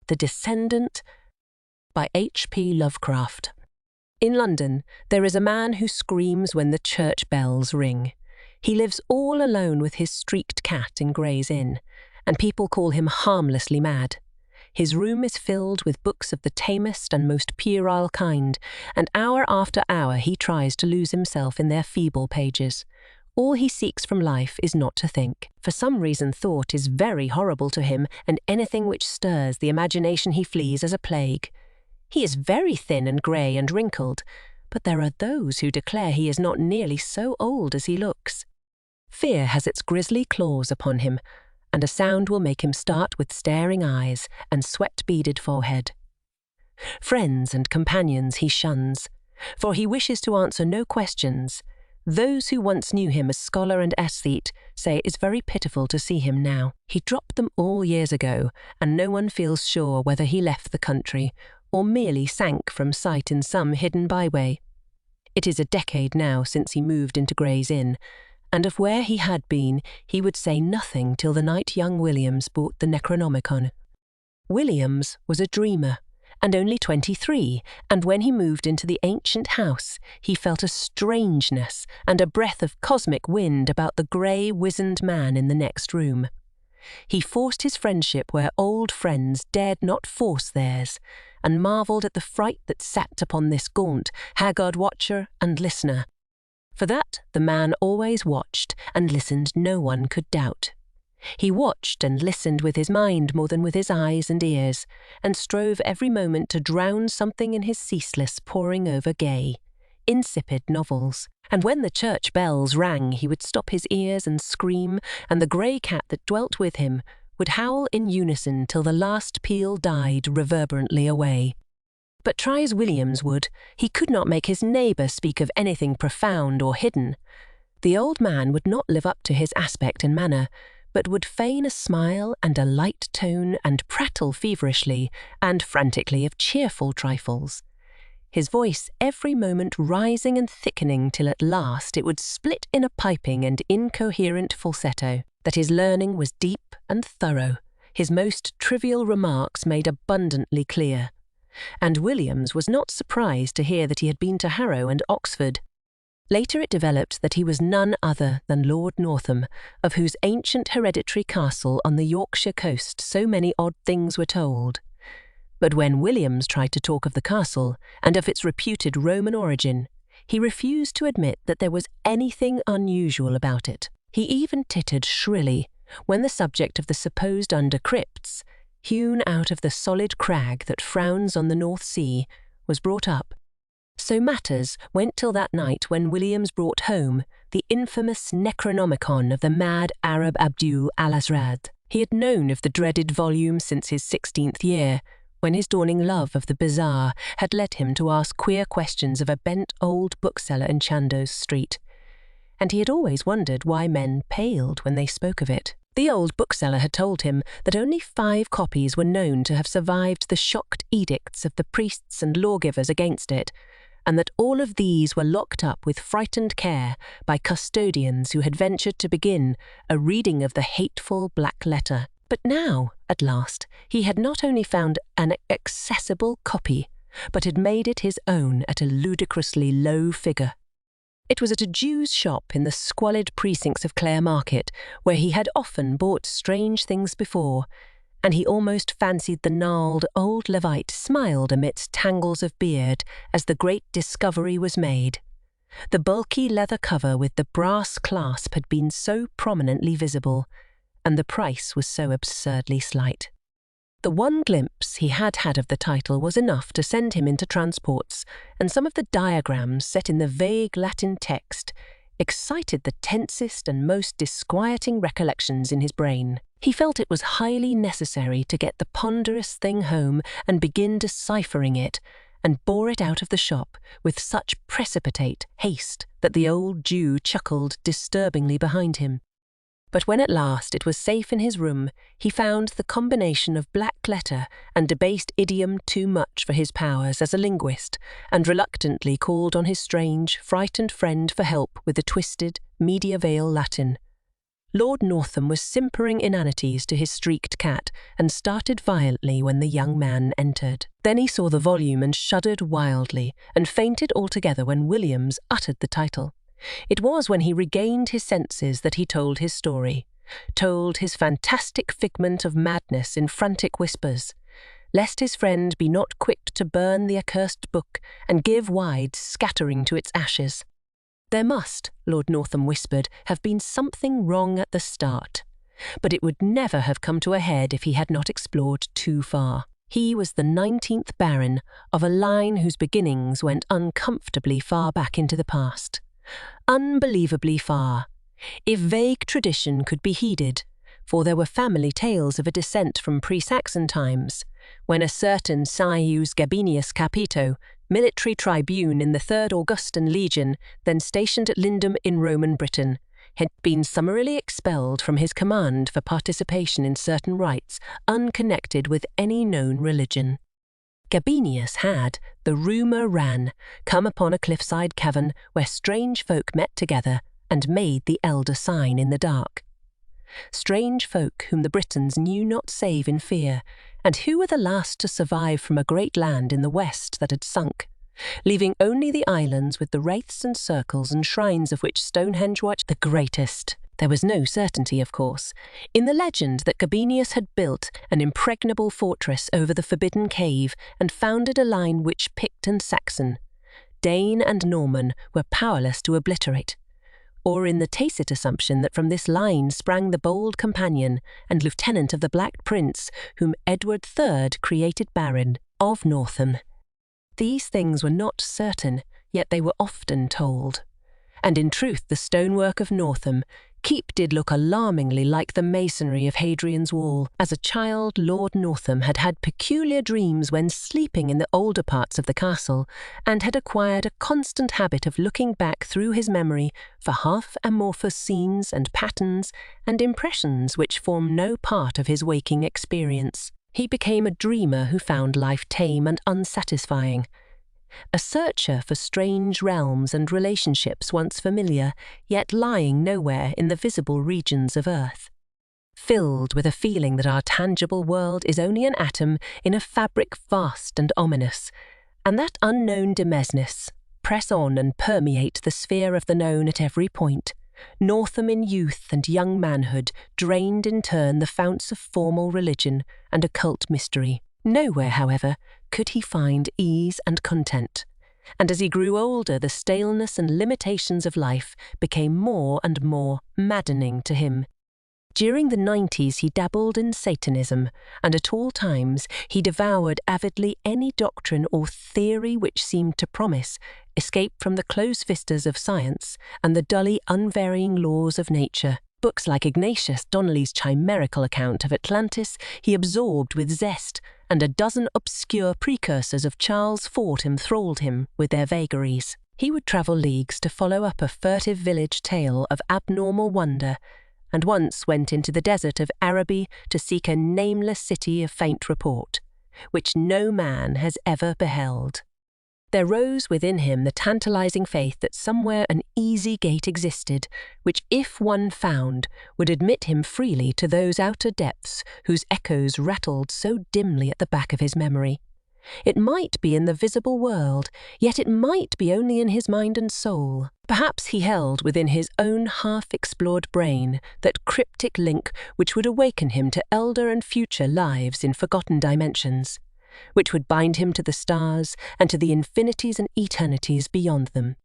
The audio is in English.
The Descendant by H.P. Lovecraft. In London, there is a man who screams when the church bells ring. He lives all alone with his streaked cat in Gray's Inn, and people call him harmlessly mad. His room is filled with books of the tamest and most puerile kind, and hour after hour he tries to lose himself in their feeble pages. All he seeks from life is not to think. For some reason thought is very horrible to him, and anything which stirs the imagination he flees as a plague. He is very thin and grey and wrinkled, but there are those who declare he is not nearly so old as he looks. Fear has its grisly claws upon him, and a sound will make him start with staring eyes and sweat-beaded forehead. Friends and companions he shuns, for he wishes to answer no questions. Those who once knew him as scholar and aesthete say it is very pitiful to see him now. He dropped them all years ago, and no one feels sure whether he left the country or merely sank from sight in some hidden byway. It is a decade now since he moved into Gray's Inn, and of where he had been he would say nothing till the night young Williams bought the Necronomicon. Williams was a dreamer, and only 23, and when he moved into the ancient house, he felt a strangeness and a breath of cosmic wind about the grey, wizened man in the next room. He forced his friendship where old friends dared not force theirs, and marvelled at the fright that sat upon this gaunt, haggard watcher and listener. For that the man always watched and listened no one could doubt. He watched and listened with his mind more than with his eyes and ears, and strove every moment to drown something in his ceaseless poring over gay, insipid novels. And when the church bells rang he would stop his ears and scream, and the grey cat that dwelt with him would howl in unison till the last peal died reverberantly away. But try as Williams would, he could not make his neighbour speak of anything profound or hidden. The old man would not live up to his aspect and manner, but would feign a smile and a light tone and prattle feverishly and frantically of cheerful trifles, his voice every moment rising and thickening till at last it would split in a piping and incoherent falsetto. That his learning was deep and thorough, his most trivial remarks made abundantly clear. And Williams was not surprised to hear that he had been to Harrow and Oxford. Later it developed that he was none other than Lord Northam, of whose ancient hereditary castle on the Yorkshire coast so many odd things were told. But when Williams tried to talk of the castle and of its reputed Roman origin, he refused to admit that there was anything unusual about it. He even tittered shrilly when the subject of the supposed under-crypts, hewn out of the solid crag that frowns on the North Sea, was brought up. So matters went till that night when Williams brought home the infamous Necronomicon of the mad Arab Abdul al-Azrad. He had known of the dreaded volume since his 16th year, when his dawning love of the bizarre had led him to ask queer questions of a bent old bookseller in Chandos Street. And he had always wondered why men paled when they spoke of it. The old bookseller had told him that only 5 copies were known to have survived the shocked edicts of the priests and lawgivers against it, and that all of these were locked up with frightened care by custodians who had ventured to begin a reading of the hateful black letter. But now, at last, he had not only found an accessible copy, but had made it his own at a ludicrously low figure. It was at a Jew's shop in the squalid precincts of Clare Market, where he had often bought strange things before, and he almost fancied the gnarled old Levite smiled amidst tangles of beard as the great discovery was made. The bulky leather cover with the brass clasp had been so prominently visible, and the price was so absurdly slight. The one glimpse he had had of the title was enough to send him into transports, and some of the diagrams set in the vague Latin text excited the tensest and most disquieting recollections in his brain. He felt it was highly necessary to get the ponderous thing home and begin deciphering it, and bore it out of the shop with such precipitate haste that the old Jew chuckled disturbingly behind him. But when at last it was safe in his room, he found the combination of black letter and debased idiom too much for his powers as a linguist, and reluctantly called on his strange, frightened friend for help with the twisted, mediaeval Latin. Lord Northam was simpering inanities to his streaked cat and started violently when the young man entered. Then he saw the volume and shuddered wildly and fainted altogether when Williams uttered the title. It was when he regained his senses that he told his story, told his fantastic figment of madness in frantic whispers, lest his friend be not quick to burn the accursed book and give wide scattering to its ashes. There must, Lord Northam whispered, have been something wrong at the start, but it would never have come to a head if he had not explored too far. He was the 19th Baron of a line whose beginnings went uncomfortably far back into the past. Unbelievably far, if vague tradition could be heeded, for there were family tales of a descent from pre-Saxon times, when a certain Caius Gabinius Capito, military tribune in the 3rd Augustan Legion, then stationed at Lindum in Roman Britain, had been summarily expelled from his command for participation in certain rites unconnected with any known religion. Gabinius had, the rumour ran, come upon a cliffside cavern where strange folk met together and made the elder sign in the dark. Strange folk whom the Britons knew not save in fear, and who were the last to survive from a great land in the west that had sunk, leaving only the islands with the wraiths and circles and shrines of which Stonehenge was the greatest. There was no certainty, of course, in the legend that Gabinius had built an impregnable fortress over the forbidden cave and founded a line which Pict and Saxon, Dane and Norman were powerless to obliterate, or in the tacit assumption that from this line sprang the bold companion and lieutenant of the Black Prince whom Edward III created Baron of Northam. These things were not certain, yet they were often told. And in truth the stonework of Northam Keep did look alarmingly like the masonry of Hadrian's Wall. As a child, Lord Northam had had peculiar dreams when sleeping in the older parts of the castle, and had acquired a constant habit of looking back through his memory for half-amorphous scenes and patterns and impressions which form no part of his waking experience. He became a dreamer who found life tame and unsatisfying, a searcher for strange realms and relationships once familiar, yet lying nowhere in the visible regions of earth. Filled with a feeling that our tangible world is only an atom in a fabric vast and ominous, and that unknown demesnes press on and permeate the sphere of the known at every point, Northam in youth and young manhood drained in turn the founts of formal religion and occult mystery. Nowhere, however, could he find ease and content, and as he grew older the staleness and limitations of life became more and more maddening to him. During the 90s he dabbled in Satanism, and at all times he devoured avidly any doctrine or theory which seemed to promise escape from the close vistas of science and the dully unvarying laws of nature. Books like Ignatius Donnelly's chimerical account of Atlantis he absorbed with zest, and a dozen obscure precursors of Charles Fort enthralled him with their vagaries. He would travel leagues to follow up a furtive village tale of abnormal wonder, and once went into the desert of Araby to seek a nameless city of faint report, which no man has ever beheld. There rose within him the tantalizing faith that somewhere an easy gate existed, which, if one found, would admit him freely to those outer depths whose echoes rattled so dimly at the back of his memory. It might be in the visible world, yet it might be only in his mind and soul. Perhaps he held within his own half-explored brain that cryptic link which would awaken him to elder and future lives in forgotten dimensions, which would bind him to the stars and to the infinities and eternities beyond them.